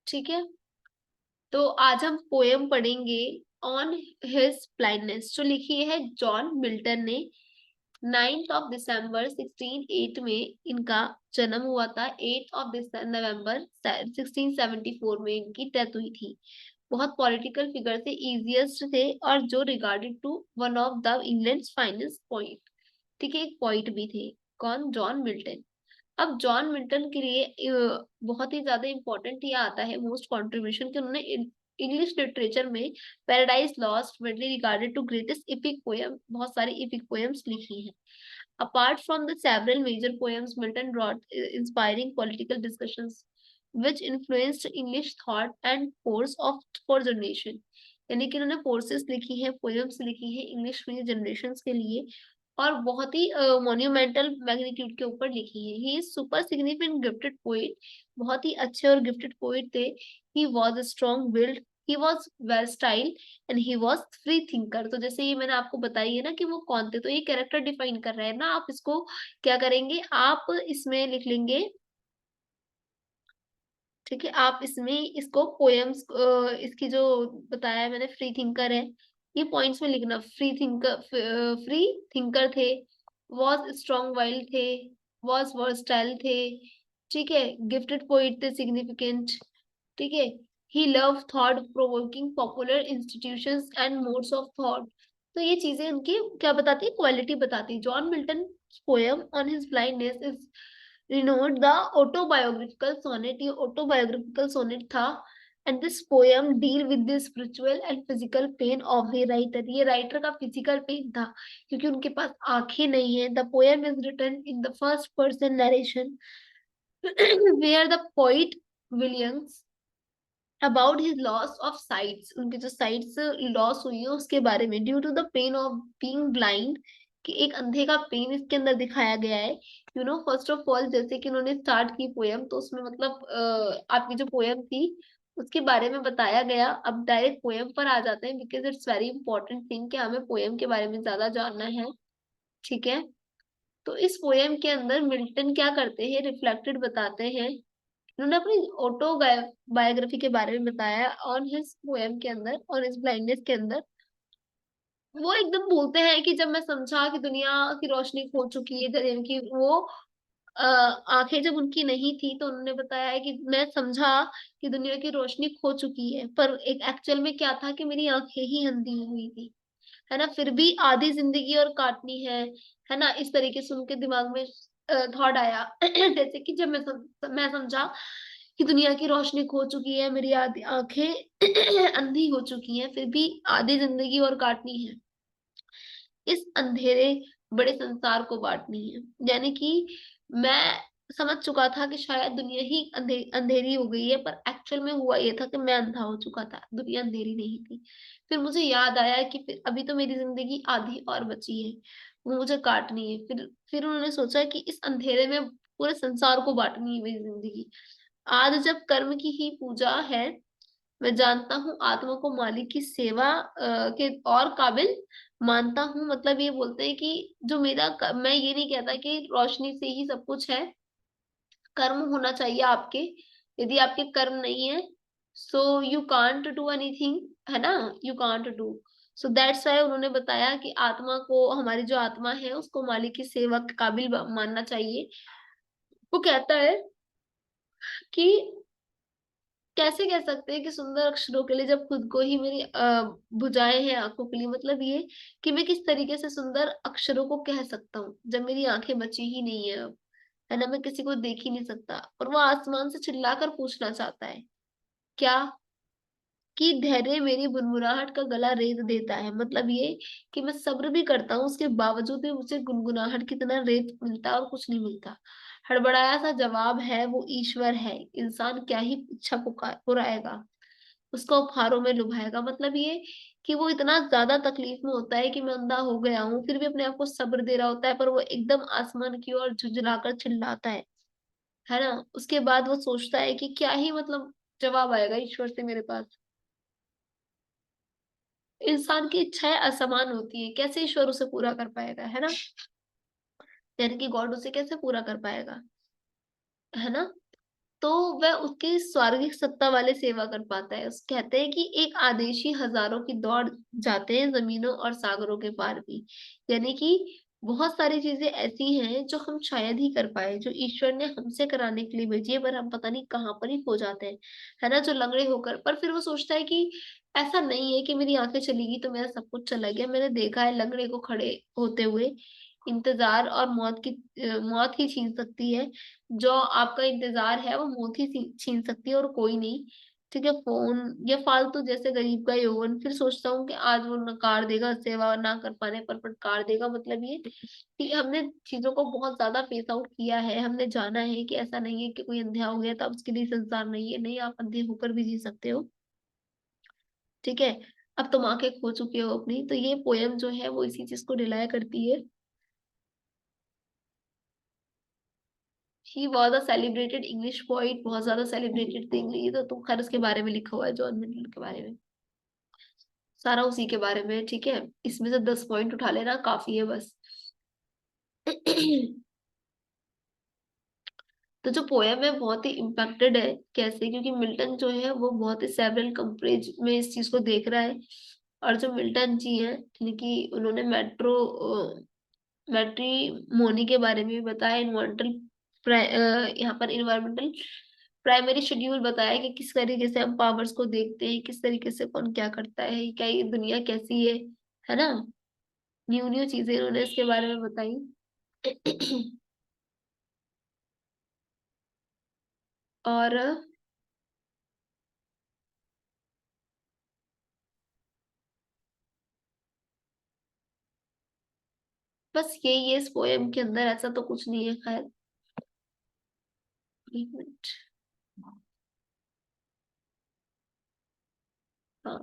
ठीक है, तो आज हम पोएम पढ़ेंगे ऑन हिज ब्लाइंडनेस, जो लिखी है जॉन मिल्टन ने। 9 दिसंबर 1608 में इनका जन्म हुआ था। 8 नवंबर 1674 में इनकी डेथ हुई थी। बहुत पॉलिटिकल फिगर थे, इजिएस्ट थे, और जो regarded to one of the England finest poet. ठीक है, एक पॉइंट भी थे। कौन? John Milton. अब जॉन मिल्टन के लिए बहुत ही ज्यादा इंपॉर्टेंट ये आता है मोस्ट कंट्रीब्यूशन कि उन्होंने इंग्लिश लिटरेचर में Paradise Lost widely regarded to greatest epic poem, बहुत सारी epic पोएम्स लिखी हैं। Apart from the several major poems, Milton wrote inspiring political discussions which influenced English thought and force of for generation। यानी कि उन्होंने forces लिखी हैं, poems लिखी हैं इंग्लिश में जनरेशन के लिए, और बहुत ही मोन्यूमेंटल मैग्नीट्यूड के ऊपर लिखी है। He is super significant gifted poet, बहुत ही अच्छे और गिफ्टेड पोइट थे। He was strong willed, he was well style, and he was free thinker. तो जैसे ये मैंने आपको बताई है ना कि वो कौन थे, तो ये कैरेक्टर डिफाइन कर रहे हैं ना। आप इसको क्या करेंगे, आप इसमें लिख लेंगे। ठीक है, आप इसमें इसको पोएम्स, इसकी जो बताया है मैंने, फ्री थिंकर है, ये पॉइंट्स में लिखना। फ्री थिंकर थे, वॉज स्ट्रॉन्ग वाइल्ड थे, वॉज वर्सटाइल थे। ठीक है, गिफ्टेड पोइट थे, सिग्निफिकेंट। ठीक है, he love thought provoking popular institutions and modes of thought. तो ये चीजें उनकी क्या बताती है, क्वालिटी बताती है। John Milton poem on his blindness is renowned the autobiographical sonnet। ये autobiographical sonnet था। and this poem deal with the spiritual and physical pain of the writer। ये राइटर का फिजिकल पेन था क्योंकि उनके पास आंखें नहीं है। the poem is written in the first person narration where the poet Williams about his loss of sights, उनकी जो साइट्स लॉस हुई है उसके बारे में। Due to the pain of being blind, कि एक अंधे का पेन इसके अंदर दिखाया गया है। फर्स्ट ऑफ ऑल, जैसे कि उन्होंने स्टार्ट की पोएम, तो उसमें मतलब आपकी जो पोएम थी उसके बारे में बताया गया। अब डायरेक्ट पोएम पर आ जाते हैं, because it's very important thing कि हमें पोएम के बारे में ज्यादा जानना है। ठीक है, तो इस पोएम के अंदर मिल्टन क्या करते हैं, रिफ्लेक्टेड बताते हैं। उन्होंने अपनी ऑटोबायोग्राफी के बारे में बताया ऑन हिज पोएम के अंदर, और इस ब्लाइंडनेस के अंदर वो एकदम बोलते हैं कि जब मैं समझा कि दुनिया की रोशनी खो चुकी है, जब इनकी वो आंखें जब उनकी नहीं थी, तो उन्होंने बताया है कि मैं समझा कि दुनिया की रोशनी खो चुकी है, पर एक एक्चुअल में क्या था कि मेरी आंखें ही अंधी हुई थी। है ना, फिर भी आधी जिंदगी और काटनी है ना। इस तरीके से उनके दिमाग में थॉट आया जैसे कि जब मैं समझा कि दुनिया की रोशनी खो चुकी है, मेरी आधी आंखें अंधी हो चुकी हैं, फिर भी आधी जिंदगी और काटनी है, इस अंधेरे बड़े संसार को बांटनी है। यानी कि मैं समझ चुका था कि शायद दुनिया ही अंधेरी हो गई है, पर एक्चुअल में हुआ ये था कि मैं अंधा हो चुका था, दुनिया अंधेरी नहीं थी। फिर मुझे याद आया कि फिर अभी तो मेरी जिंदगी आधी और बची है, वो मुझे काटनी है। फिर उन्होंने सोचा कि इस अंधेरे में पूरे संसार को बांटनी है मेरी जिंदगी। आज जब कर्म की ही पूजा है, मैं जानता हूँ आत्मा को मालिक की सेवा के और काबिल मानता हूँ। मतलब ये बोलते हैं कि जो मैं ये नहीं कहता कि रोशनी से ही सब कुछ है, कर्म होना चाहिए आपके। यदि आपके कर्म नहीं है, so you can't do anything, है ना, you can't do. So that's why उन्होंने बताया कि आत्मा को, हमारी जो आत्मा है उसको मालिक की सेवा के काबिल मानना चाहिए। वो कहता है कि कैसे कह सकते हैं कि सुंदर अक्षरों के लिए जब खुद को ही मेरी भुजाएं हैं आंखों के लिए। मतलब ये कि मैं किस तरीके से सुंदर अक्षरों को कह सकता हूँ जब मेरी आंखें बची ही नहीं है अब, है ना, मैं किसी को देख ही नहीं सकता। और वो आसमान से चिल्लाकर पूछना चाहता है क्या, कि धैर्य मेरी बुनबुनाहट का गला रेत देता है। मतलब ये कि मैं सब्र भी करता हूँ, उसके बावजूद भी मुझे गुनगुनाहट की तरह रेत मिलता है और कुछ नहीं मिलता। हड़बड़ाया सा जवाब है, वो ईश्वर है, इंसान क्या ही इच्छा पुराएगा, उसको उपहारों में लुभाएगा। मतलब ये कि वो इतना ज्यादा तकलीफ में होता है कि मैं अंधा हो गया हूँ, फिर भी अपने आप को सब्र दे रहा होता है, पर वो एकदम आसमान की ओर झुंझलाकर चिल्लाता है ना। उसके बाद वो सोचता है कि क्या ही मतलब जवाब आएगा ईश्वर से मेरे पास। इंसान की इच्छाएं असमान होती है, कैसे ईश्वर उसे पूरा कर पाएगा, है ना। यानी कि गॉड उसे कैसे पूरा कर पाएगा, है ना। तो वह उसकी स्वर्गिक सत्ता वाले सेवा कर पाता है। उस कहते हैं कि एक आदेशी हजारों की दौड़ जाते हैं जमीनों और सागरों के पार भी। यानी कि बहुत सारी चीजें ऐसी हैं जो हम शायद ही कर पाए, जो ईश्वर ने हमसे कराने के लिए भेजी है, पर हम पता नहीं कहाँ पर ही खो जाते हैं, है ना, जो लंगड़े होकर। पर फिर वो सोचता है कि ऐसा नहीं है कि मेरी आंखें चली गई तो मेरा सब कुछ चला गया। मैंने देखा है लंगड़े को खड़े होते हुए। इंतजार और मौत की मौत ही छीन सकती है। जो आपका इंतजार है वो मौत ही छीन सकती है और कोई नहीं। ठीक है, फोन या फालतू जैसे गरीब का यौवन। फिर सोचता हूँ कि आज वो नकार देगा, सेवा ना कर पाने पर फटकार देगा। मतलब ये कि हमने चीजों को बहुत ज्यादा फेस आउट किया है। हमने जाना है कि ऐसा नहीं है कि कोई अंधा हो गया तो अब उसके लिए संसार नहीं है। नहीं, आप अंधे होकर भी जी सकते हो। ठीक है, अब तुम आंखें खो चुके हो अपनी। तो ये पोयम जो है वो इसी चीज को डिलाय करती है। He was a celebrated English poet, बहुत ज्यादा सेलिब्रेटेड थे इंग्लिश। तो तुम खैर उसके बारे में लिखा हुआ है, जॉन मिल्टन के बारे में, सारा उसी के बारे में। ठीक है, इसमें से 10 पॉइंट उठा लेना, काफी है बस। तो जो पोयम है बहुत ही इम्पैक्टेड है। कैसे? क्योंकि मिल्टन जो है वो बहुत ही सेवरल कंप्रेज में इस चीज को देख रहा है। और जो मिल्टन जी हैं, कि उन्होंने मैट्रिमोनी के बारे में भी बताया। यहाँ पर इन्वायरमेंटल प्राइमरी शेड्यूल बताया कि किस तरीके से हम पावर्स को देखते हैं, किस तरीके से कौन क्या करता है, क्या ये दुनिया कैसी है ना। न्यू न्यू चीजें इन्होंने इसके बारे में बताई। और बस यही है इस पोएम के अंदर, ऐसा तो कुछ नहीं है खैर। एक मिनट। हाँ,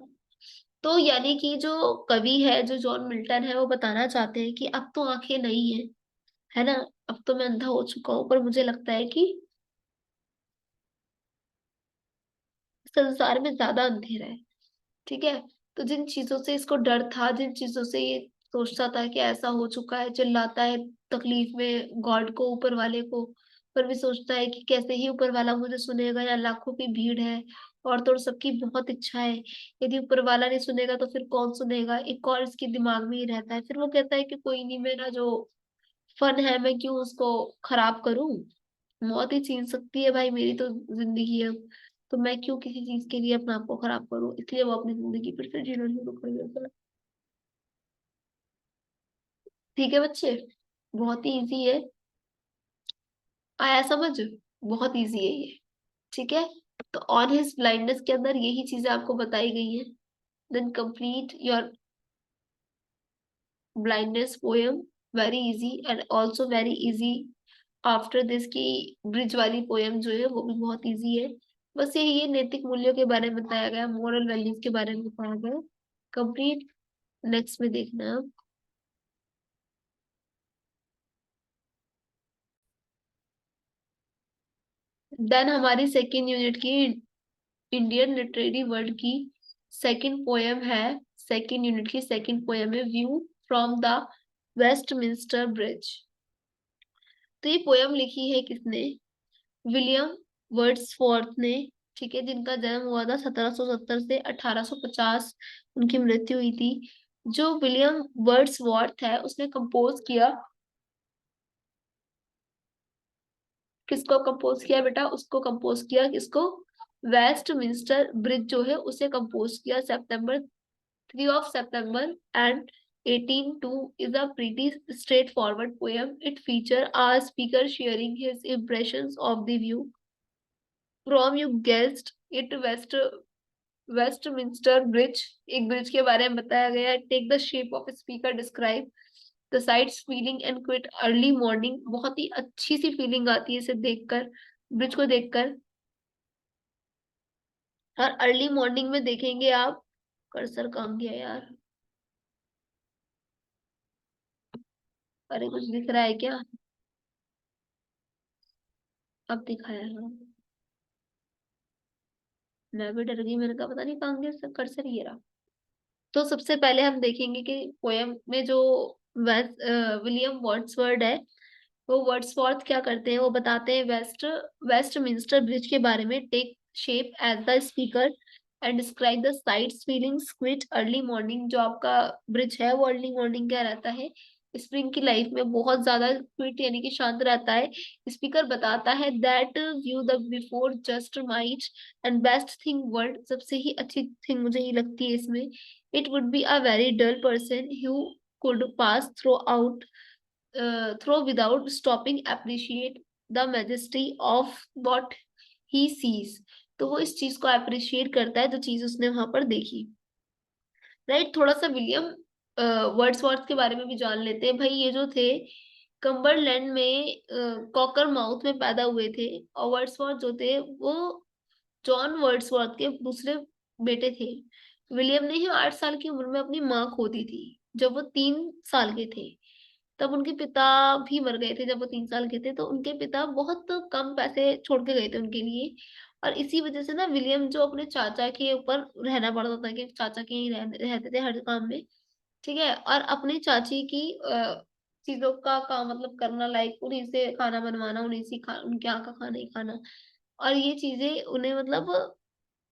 तो यानी कि जो कवि है, जो जॉन मिल्टन है, वो बताना चाहते हैं कि अब तो आंखें नहीं है ना। अब तो मैं अंधा हो चुका हूँ, पर मुझे लगता है कि संसार में ज्यादा अंधेरा है। ठीक है, तो जिन चीजों से इसको डर था, जिन चीजों से ये सोचता था कि ऐसा हो चुका है, चिल्लाता है तकलीफ में गॉड को, ऊपर वाले को, पर भी सोचता है कि कैसे ही ऊपर वाला मुझे सुनेगा, या लाखों की भीड़ है और तो और सबकी बहुत इच्छा है, यदि ऊपर वाला नहीं सुनेगा तो फिर कौन सुनेगा। एक और इसके दिमाग में ही रहता है। फिर वो कहता है कि कोई नहीं, मेरा जो फन है मैं क्यों उसको खराब करूं। मौत ही छीन सकती है भाई, मेरी तो जिंदगी है। तो मैं क्यों किसी चीज के लिए अपने आप को खराब करूं। इसलिए वो अपनी जिंदगी फिर से जीना शुरू कर देता है। ठीक है बच्चे, बहुत ही इजी है। आया समझ? बहुत इजी है ये। ठीक है, तो ऑन हिज ब्लाइंडनेस के अंदर यही चीजें आपको बताई गई हैं। Then complete your blindness poem, very easy. And also very easy after this की ब्रिज वाली पोएम जो है वो भी बहुत इजी है। बस यही है, नैतिक मूल्यों के बारे में बताया गया, मोरल वैल्यूज के बारे में बताया गया। कंप्लीट। नेक्स्ट में देखना आप। देन हमारी सेकेंड यूनिट की, इंडियन लिटरेरी वर्ल्ड की सेकेंड पोएम है। सेकेंड यूनिट की सेकेंड पोएम है, view from the Westminster bridge. तो ये पोएम लिखी है किसने? विलियम वर्ड्सवर्थ ने। ठीक है, जिनका जन्म हुआ था 1770 से 1850, उनकी मृत्यु हुई थी। जो विलियम वर्ड्सवर्थ है उसने कंपोज किया, किसको कंपोज किया बेटा? उसको कंपोज किया, किसको? वेस्टमिंस्टर ब्रिज जो है उसे कंपोज किया सितंबर 3 of September and 1802 is a pretty straightforward poem. It features a speaker sharing his impressions of the view from, you guessed it, Westminster Bridge. एक ब्रिज के बारे में बताया गया है। Take the shape of speaker, describe the sights, feeling and quiet early morning. बहुत ही अच्छी सी फीलिंग आती है इसे देखकर, ब्रिज को देखकर। और अर्ली मॉर्निंग में देखेंगे आप, कर्सर कहाँ गया यार? अरे कुछ दिख रहा है क्या? अब दिखाया हाँ। मैं भी डर गई, मैंने कहा पता नहीं कहाँ गया इसका कर्सर, ये रहा। तो सबसे पहले हम देखेंगे कि पोयम में जो विलियम वर्ड्सवर्थ है, वो वर्ड्सवर्थ क्या करते हैं, वो बताते हैं वेस्टमिंस्टर ब्रिज के बारे में। Take shape as the speaker and describe the sights feelings quiet early morning. जो आपका ब्रिज है वो अर्ली मॉर्निंग क्या रहता है, स्प्रिंग की लाइफ में बहुत ज्यादा क्विट यानी कि शांत रहता है। स्पीकर बताता है that view the before just might and best thing world, सबसे ही अच्छी थिंग मुझे ही लगती है इसमें, it would be a very dull person who could pass through without stopping appreciate the majesty of what he sees। तो वो इस चीज को अप्रिशिएट करता है जो चीज उसने वहां पर देखी। राइट, थोड़ा सा विलियम वर्ड्सवर्थ के बारे में भी जान लेते हैं। भाई ये जो थे कम्बरलैंड में कॉकर माउथ में पैदा हुए थे, और वर्ड्सवर्थ जो थे वो जॉन वर्ड्सवर्थ के दूसरे बेटे थे। विलियम ने ही 8 साल की उम्र में अपनी माँ खो दी थी जब वो 3 साल के थे। तब उनके पिता भी मर गए थे जब वो 3 साल के थे, तो उनके पिता बहुत कम पैसे छोड़ के गए थे उनके लिए। और इसी वजह से ना विलियम जो अपने चाचा के ऊपर रहना पड़ता था कि चाचा के ही रहते थे हर काम में। ठीक है, और अपनी चाची की चीजों का काम मतलब करना, लाइक उन्हीं से खाना बनवाना, उन्हीं से उनके यहाँ का खाना ही खाना। और ये चीजें उन्हें मतलब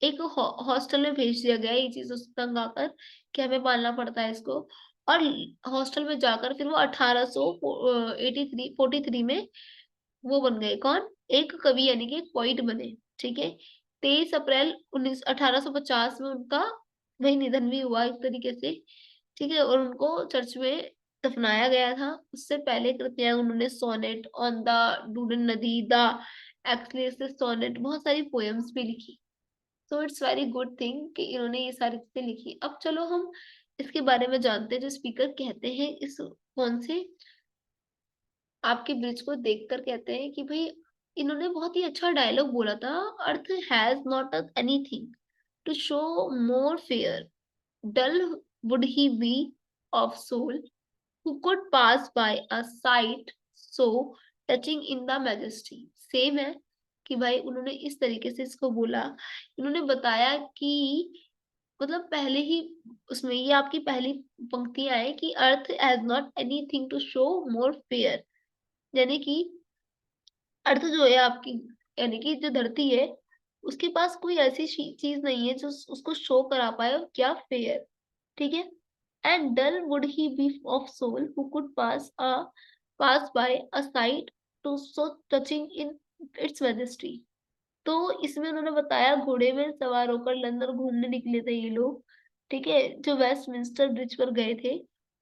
एक हॉस्टल में भेज दिया गया, ये चीज उससे तंग आकर कि हमें पालना पड़ता है इसको। और हॉस्टल में जाकर फिर वो 1843 में वो बन गए कौन, एक कवि यानी कि एक पोइट बने। ठीक है, 23 अप्रैल 1850 में उनका वही निधन भी हुआ एक तरीके से। ठीक है, और उनको चर्च में दफनाया गया था। उससे पहले कृपया उन्होंने सोनेट ऑन द डूडन नदी, द एक्सलेसिस सोनेट, बहुत सारी पोएम्स भी लिखी। So it's very good thing कि इन्होंने ये सारी चीजें लिखी। अब चलो हम इसके बारे में जानते हैं। जो स्पीकर कहते हैं इस कौन से आपके ब्रिज को देखकर कहते हैं कि भाई इन्होंने बहुत ही अच्छा डायलॉग बोला था। Earth has not anything to show more fair, dull would he be of soul, who could pass by a sight so touching in the majesty। Same है कि भाई उन्होंने इस तरीके से इसको बोला। इन्होंने बताया कि मतलब पहले ही उसमें ये आपकी पहली पंक्तियां है कि earth has not anything to show more fair, यानी कि अर्थ जो है आपकी, यानी कि जो धरती है उसके पास कोई ऐसी चीज नहीं है जो उसको शो करा पाए और क्या फेयर। ठीक है, and dull would he be of soul who could pass by a sight to so touching in its majesty। तो इसमें उन्होंने बताया घोड़े में सवार होकर लंदन घूमने निकले थे ये लोग। ठीक है, जो वेस्टमिंस्टर ब्रिज पर गए थे,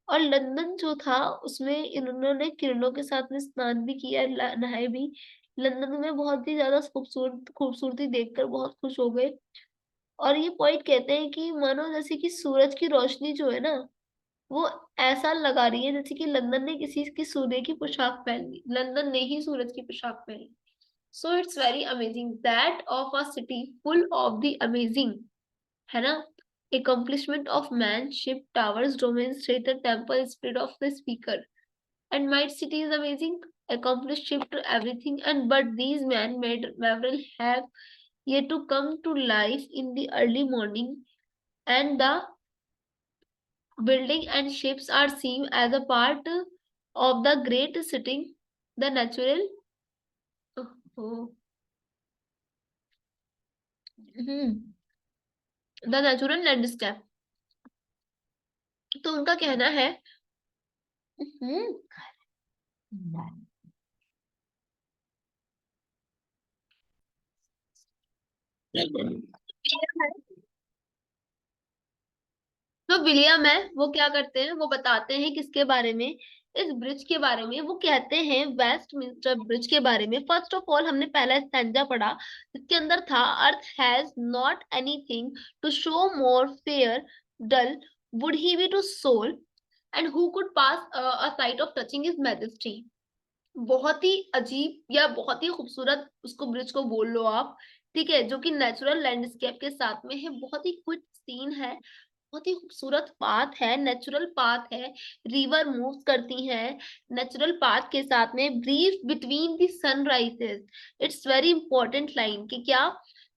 और लंदन जो था उसमें इन्होंने किरणों के साथ में स्नान भी किया, नहाए भी। लंदन में बहुत ही ज्यादा खूबसूरती देखकर बहुत खुश हो गए। और ये पॉइंट कहते हैं कि मानो जैसे कि सूरज की रोशनी जो है ना, वो ऐसा लगा रही है जैसे कि लंदन ने किसी की सूर्य की पोशाक पहन ली, लंदन ने ही सूरज की पोशाक पहनी। So it's very amazing that of a city full of the amazing, है ना, accomplishment of man, ship, towers, domains, theater, temple, spirit of the speaker, and might city is amazing, accomplished ship to everything, and but these man-made Maveril have yet to come to life in the early morning, and the building and ships are seen as a part of the great setting, the natural oh, the natural landscape। तो उनका कहना है हम्म, जो William है वो क्या करते हैं, वो बताते हैं किसके बारे में, इस ब्रिज के बारे में। वो कहते हैं वेस्टमिंस्टर ब्रिज के बारे में। फर्स्ट ऑफ ऑल हमने पहला स्टैंजा पढ़ा, इसके अंदर था earth has not anything to show more fair, dull would he be to soul, and who could pass a sight of touching his majesty. बहुत ही अजीब या बहुत ही खूबसूरत उसको ब्रिज को बोल लो आप। ठीक है, जो कि नेचुरल लैंडस्केप के साथ में है, बहुत ही क्विक सीन है, बहुत ही खूबसूरत पाथ है, नेचुरल पाथ है, रिवर मूव करती है नेचुरल पाथ के साथ में, brief between the sunrises. It's very important line कि क्या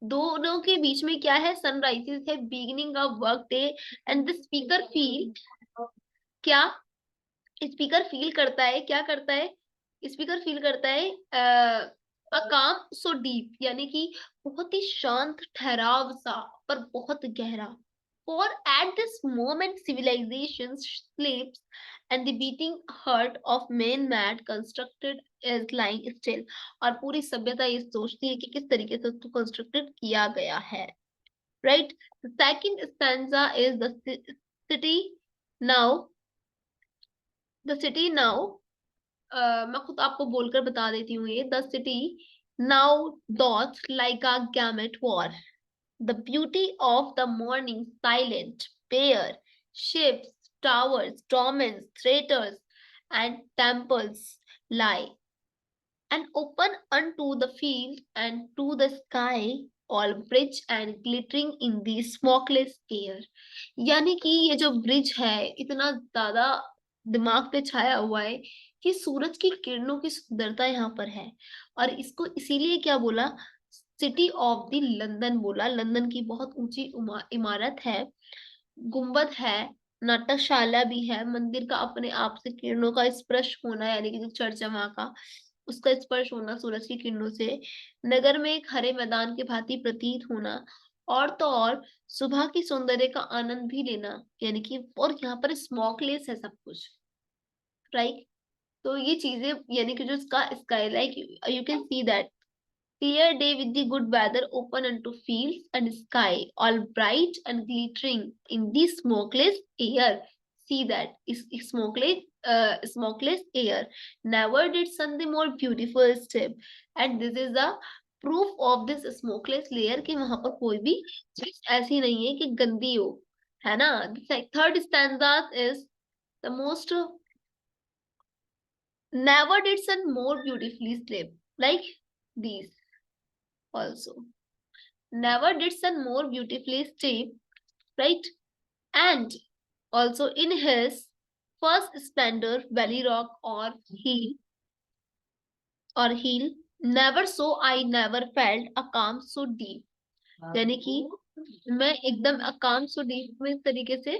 दोनों के बीच में क्या है, सनराइजेस है, beginning of work day, and the speaker feel क्या, स्पीकर फील करता है, क्या करता है, स्पीकर फील करता है अ काम सो डीप, यानी कि बहुत ही शांत ठहराव सा, पर बहुत गहरा। For at this moment civilization sleeps and the beating heart of man mad constructed is lying still। और पूरी सभ्यता ये सोचती है कि किस तरीके से उसको कंस्ट्रक्टेड किया गया है, right? The second stanza is the city now, the city now, मैं खुद आपको बोलकर बता देती हूँ ये। The city now doth like a gamut war, the beauty of the morning silent, bare ships, towers, domains, theaters, and temples lie, and open unto the field and to the sky, all bridge and glittering in the smokeless air। यानी कि ये जो bridge है इतना ज्यादा दिमाग पे छाया हुआ है कि सूरज की किरणों की सुंदरता यहाँ पर है। और इसको इसीलिए क्या बोला, सिटी ऑफ द लंदन बोला। लंदन की बहुत ऊंची इमारत है, गुंबद है, नाट्यशाला भी है, मंदिर का अपने आप से किरणों का स्पर्श होना, यानी कि जो चर्च है वहां का, उसका स्पर्श होना सूरज की किरणों से, नगर में एक हरे मैदान के भांति प्रतीत होना, और तो और सुबह की सौंदर्य का आनंद भी लेना, यानी कि और यहाँ पर स्मोकलेस है सब कुछ, राइट? तो ये चीजें, यानी कि जो इसका sky like you can see that clear day with the good weather open unto fields and sky, all bright and glittering in the smokeless air। See that is smokeless air, never did sun the more beautiful step। and this is the proof of this smokeless layer कि वहां पर कोई भी चीज ऐसी नहीं है कि गंदी हो, है ना? Third stanza is the most, never did sun more beautifully sleep, like these also, never did sun more beautifully sleep, right? And also in his first splendor valley rock or hill never so I never felt a calm so deep। यानी कि मैं एकदम a calm so deep में इस तरीके से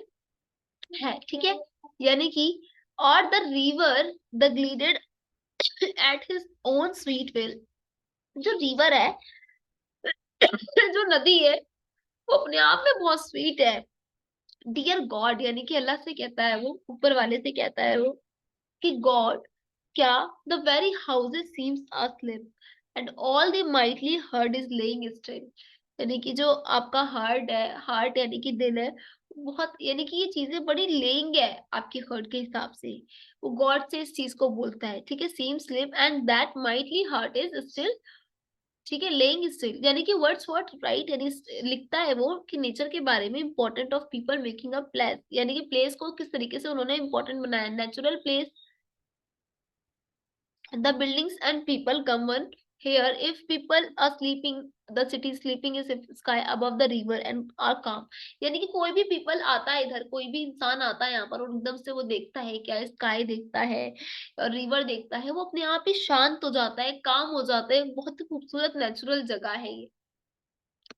है, ठीक है? यानी कि और the river the glided at his own sweet will। जो रिवर है जो नदी है वो अपने आप में बहुत स्वीट है। डियर गॉड, यानी कि अल्लाह से कहता है वो, ऊपर वाले से कहता है वो कि गॉड, क्या the very houses seems asleep and all the mightily heard is laying still. यानी कि जो आपका हार्ट है, हार्ट यानी कि दिल है, बहुत, यानी कि ये चीजें बड़ी लेइंग है आपके हर्ट के हिसाब से। वो गॉड से इस चीज को बोलता है, ठीक है? Seem asleep and that mighty heart is still, ठीक है, लेइंग स्टिल, यानी कि वर्ड्स व्हाट राइट, यानी लिखता है वो कि नेचर के बारे में, important of people making a place, यानी कि प्लेस को किस तरीके से उन्होंने इंपॉर्टेंट बनाया, natural place, the buildings and people come one here if people are sleeping, the city is sleeping is if sky above the river and are calm। यानी कि कोई भी पीपल आता है इधर, कोई भी इंसान आता है यहाँ पर और एकदम से वो देखता है, क्या स्काई देखता है और रिवर देखता है, वो अपने आप ही शांत हो जाता है, काम हो जाता है। बहुत ही खूबसूरत नेचुरल जगह है ये।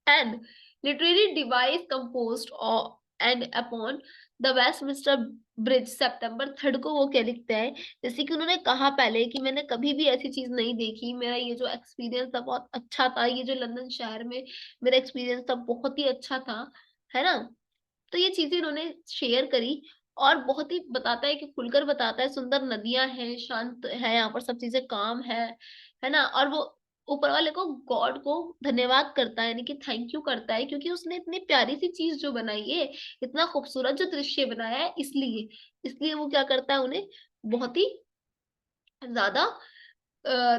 and literary device composed of and upon the Westminster Bridge सितंबर 3 को वो क्या लिखते हैं, जैसे कि उन्होंने कहा पहले कि मैंने कभी भी ऐसी चीज नहीं देखी, मेरा ये जो एक्सपीरियंस था बहुत अच्छा था, ये जो लंदन शहर में मेरा एक्सपीरियंस था बहुत ही अच्छा था, है ना? तो ये चीजें इन्होंने शेयर करी और बहुत ही बताता है कि खुलकर बताता है, सुंदर नदियां हैं, शांत है यहाँ पर, सब चीजें काम है ना? और वो ऊपर वाले को, गॉड को धन्यवाद करता है, यानी कि थैंक यू करता है, क्योंकि उसने इतनी प्यारी सी चीज जो बनाई है, इतना खूबसूरत जो दृश्य बनाया है, इसलिए इसलिए वो क्या करता है, उन्हें बहुत ही ज्यादा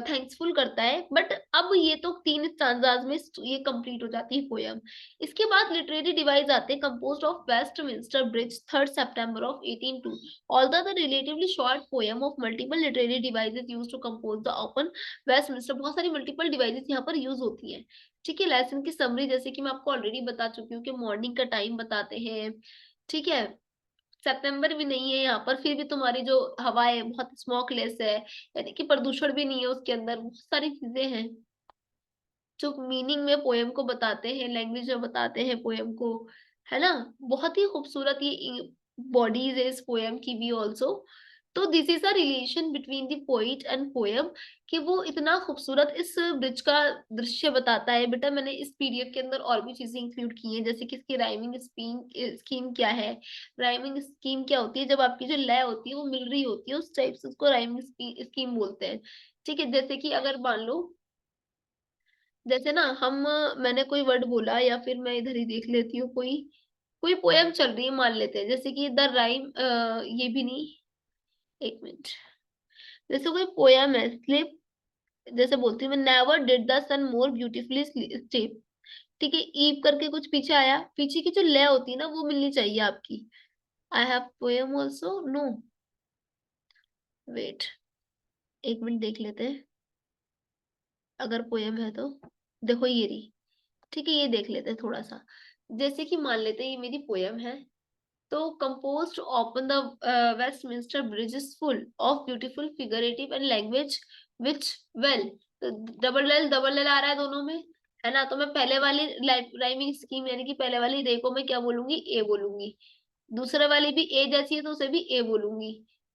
थैंक्सफुल करता है। बट अब ये तो 3 स्टांजाज में ये कंप्लीट हो जाती है पोयम। इसके बाद लिटरेरी डिवाइस आते हैं, कंपोज्ड ऑफ वेस्टमिंस्टर ब्रिज 3 सितंबर ऑफ 1802। Although the relatively short poem of multiple literary devices used to compose the open Westminster. बहुत सारी मल्टीपल डिवाइसेस यहाँ पर यूज होती है, ठीक है? लेसन की समरी जैसे कि मैं आपको ऑलरेडी बता चुकी हूँ कि मॉर्निंग का टाइम बताते हैं, ठीक है? सितंबर भी नहीं है यहाँ पर, फिर भी तुम्हारी जो हवा है बहुत स्मोकलेस है, यानी कि प्रदूषण भी नहीं है उसके अंदर, बहुत सारी चीजें हैं जो मीनिंग में पोयम को बताते हैं, लैंग्वेज में बताते हैं पोयम को, है ना? बहुत ही खूबसूरत ये बॉडीज है इस पोयम की भी ऑल्सो, तो this is a relation between the poet and poem, कि वो इतना खूबसूरत इस ब्रिज का दृश्य बताता है। बेटा मैंने इस पीडीएफ के अंदर और भी चीजें इंक्लूड की हैं, जैसे कि इसकी राइमिंग स्कीम क्या है। राइमिंग स्कीम क्या होती है, जब आपकी जो लय होती है वो मिल रही होती है, उस टाइप से उसको राइमिंग स्कीम बोलते हैं। ठीक है, जैसे कि अगर मान लो, जैसे ना हम मैंने कोई वर्ड बोला, या फिर मैं इधर ही देख लेती हूँ, कोई कोई पोयम चल रही है मान लेते हैं, जैसे कि द राइम, ये भी नहीं, एक मिनट, जैसे कोई पोयम है स्लिप, जैसे बोलती हूँ मैं, never did the sun more beautifully sleep. ठीक है, ईप करके कुछ पीछे आया, पीछे की जो लय होती है ना वो मिलनी चाहिए आपकी। I have poem also, no, wait, एक मिनट देख लेते हैं, अगर पोयम है तो, देखो ये रही। ठीक है, ये देख लेते हैं थोड़ा सा, जैसे कि मान लेते हैं ये मेरी पोयम है, तो composed upon the Westminster Bridge is full of beautiful figurative and language which well, तो डबल एल आ रहा है दोनों में, है ना। तो मैं पहले वाली राइमिंग स्कीम यानी कि पहले वाली रे को मैं क्या बोलूंगी, ए बोलूंगी। दूसरे वाली भी ए जैसी है तो उसे भी ए बोलूंगी।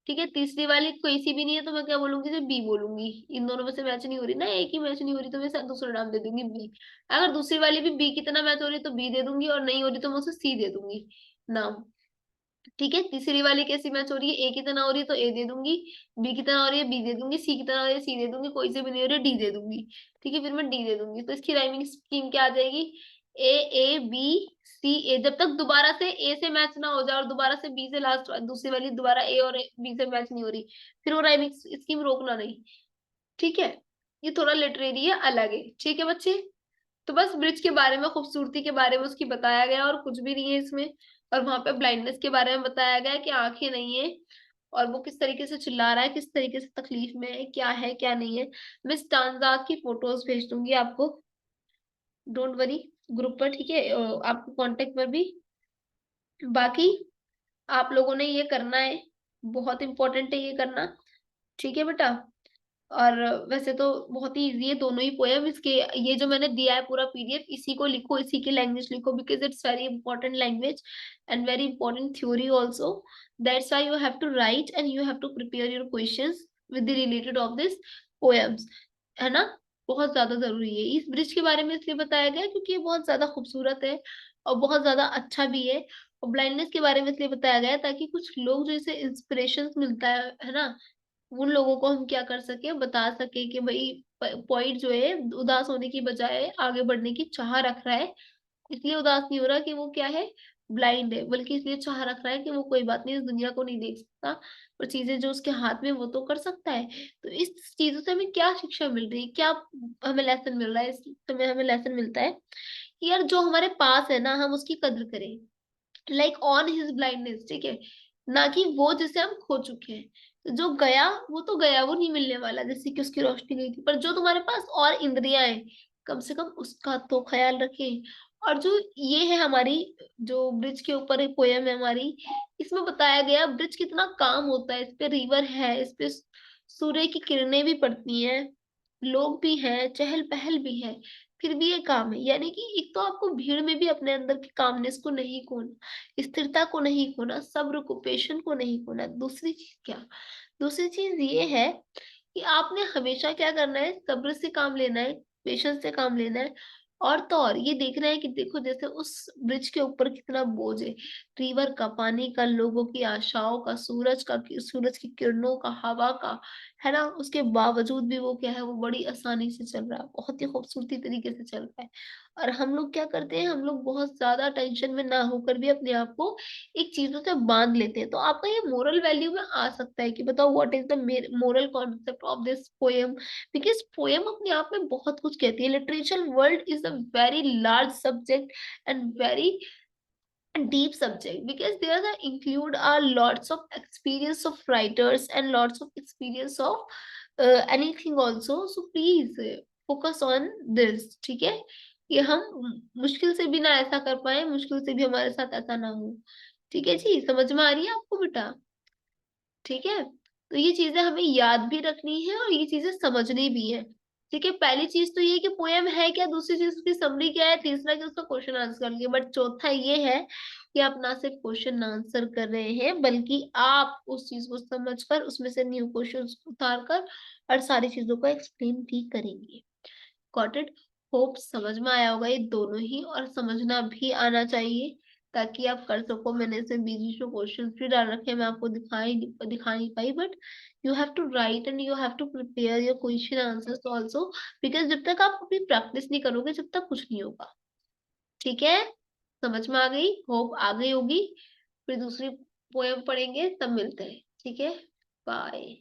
ठीक है, तीसरी वाली कोई सी भी नहीं है तो मैं क्या बोलूंगी, तो बी बोलूंगी। इन दोनों में से मैच नहीं हो रही ना, एक ही मैच नहीं हो रही तो मैं दूसरा नाम दे दूंगी बी। अगर दूसरी वाली भी बी की तरह मैच हो रही है तो बी दे दूंगी, और नहीं हो रही तो मैं उसे सी दे दूंगी नाम। ठीक है, तीसरी वाली कैसी मैच हो रही है, ए की तरह हो रही है तो ए दे दूंगी, बी की तरह हो रही है बी दे दूंगी, सी की तरह हो रही है सी दे दूंगी, कोई से भी नहीं हो रही है डी दे दूंगी। ठीक है, फिर मैं डी दे दूंगी, तो इसकी राइमिंग स्कीम क्या आ जाएगी, ए ए बी सी ए, जब तक दोबारा से ए से मैच ना हो जाए और दोबारा से बी से, लास्ट दूसरी वाली दोबारा ए और बी से मैच नहीं हो रही, फिर वो राइमिंग स्कीम रोकना नहीं। ठीक है, ये थोड़ा लिटरेरी है, अलग है। ठीक है बच्चे, तो बस ब्रिज के बारे में, खूबसूरती के बारे में उसकी बताया गया, और कुछ भी नहीं है इसमें। और वहां पे ब्लाइंडनेस के बारे में बताया गया कि आंखें नहीं है, और वो किस तरीके से चिल्ला रहा है, किस तरीके से तकलीफ में है क्या नहीं है। मैं स्टांजास की फोटोज भेज दूंगी आपको, डोंट वरी, ग्रुप पर। ठीक है, आपको कांटेक्ट पर भी। बाकी आप लोगों ने ये करना है, बहुत इंपॉर्टेंट है ये करना। ठीक है बेटा, और वैसे तो बहुत ही इजी है दोनों ही पोएम इसके। ये जो मैंने दिया है पूरा पीडीएफ, इसी को लिखो, इसी की लैंग्वेज लिखो, because it's very important language and very important theory also. That's why you have to write and you have to prepare your questions with the related of this poems, है ना। बहुत ज्यादा जरूरी है। इस ब्रिज के बारे में इसलिए बताया गया क्योंकि ये बहुत ज्यादा खूबसूरत है और बहुत ज्यादा अच्छा भी है। और ब्लाइंडनेस के बारे में इसलिए बताया गया है ताकि कुछ लोग जो इसे इंस्पिरेशन मिलता है ना, उन लोगों को हम क्या कर सके, बता सके कि भाई पॉइंट जो है उदास होने की बजाय आगे बढ़ने की चाह रख रहा है। इसलिए उदास नहीं हो रहा कि वो क्या है, ब्लाइंड है, बल्कि इसलिए चाह रख रहा है कि वो कोई बात नहीं, इस दुनिया को नहीं देख सकता, और चीजें जो उसके हाथ में वो तो कर सकता है। तो इस चीजों से हमें क्या शिक्षा मिल रही है, क्या हमें लेसन मिल रहा है, इस समय हमें लेसन मिलता है कि यार जो हमारे पास है ना, हम उसकी कद्र करें, लाइक ऑन हिज ब्लाइंडनेस। ठीक है, ना कि वो जिसे हम खो चुके हैं। तो जो गया वो तो गया, वो नहीं मिलने वाला, जैसे कि उसकी रोशनी गई थी। पर जो तुम्हारे पास और इंद्रियां हैं, कम से कम उसका तो ख्याल रखें। और जो ये है हमारी, जो ब्रिज के ऊपर एक पोयम है हमारी, इसमें बताया गया ब्रिज कितना काम होता है। इस पे रिवर है, इस पे सूर्य की किरणें भी पड़ती हैं, लोग भी हैं, चहल पहल भी है, फिर भी ये काम है। यानी कि एक तो आपको भीड़ में भी अपने अंदर की कामनेस को नहीं खोना, स्थिरता को नहीं खोना, सब्र को, पेशेंस को नहीं खोना। दूसरी चीज क्या, दूसरी चीज ये है कि आपने हमेशा क्या करना है, सब्र से काम लेना है, पेशेंस से काम लेना है। और तो और ये देखना है कि देखो जैसे उस ब्रिज के ऊपर कितना बोझ है, रिवर का, पानी का, लोगों की आशाओं का, सूरज का, सूरज की किरणों का, हवा का, है ना। उसके बावजूद भी वो क्या है, वो बड़ी आसानी से चल रहा है, बहुत ही खूबसूरती तरीके से चल रहा है। और हम लोग क्या करते हैं, हम लोग बहुत ज्यादा टेंशन में ना होकर भी अपने आप को एक चीजों से बांध लेते हैं। तो आपका ये मोरल वैल्यू में आ सकता है कि बताओ what is the moral concept of this poem. Because poem अपने आप में बहुत कुछ कहती है। Literature world is a very large subject and very deep subject, because there are include are lots of experience of writers and lots of experience of anything also. So please focus on this। ठीक है, कि हम मुश्किल से भी ना ऐसा कर पाए, मुश्किल से भी हमारे साथ ऐसा ना हो। ठीक है जी, समझ में आ रही है आपको बेटा। ठीक है, तो ये चीजें हमें याद भी रखनी है और ये चीजें समझनी भी है। ठीक है, पहली चीज तो ये कि पोएम है क्या, दूसरी चीज उसकी समरी क्या है, तीसरा कि उसका क्वेश्चन आंसर कर लिया, बट चौथा ये है कि आप ना सिर्फ क्वेश्चन आंसर कर रहे हैं, बल्कि आप उस चीज को समझकर उसमें से न्यू क्वेश्चन उतार कर और सारी चीजों को एक्सप्लेन भी करेंगे। Got it? होप समझ में आया होगा ये दोनों ही, और समझना भी आना चाहिए ताकि आप कर सको। मैंने इसमें बीच में क्वेश्चन भी डाल रखे हैं, मैं आपको दिखा नहीं पाई, but you have to write and you have to prepare your question answers also, because जब तक आप अपनी प्रैक्टिस नहीं करोगे जब तक कुछ नहीं होगा। ठीक है? समझ में आ गई? होप आ गई होगी। फिर दूसरी पोएम पढ़ेंगे, तब मिलते हैं। ठीक है? बाय।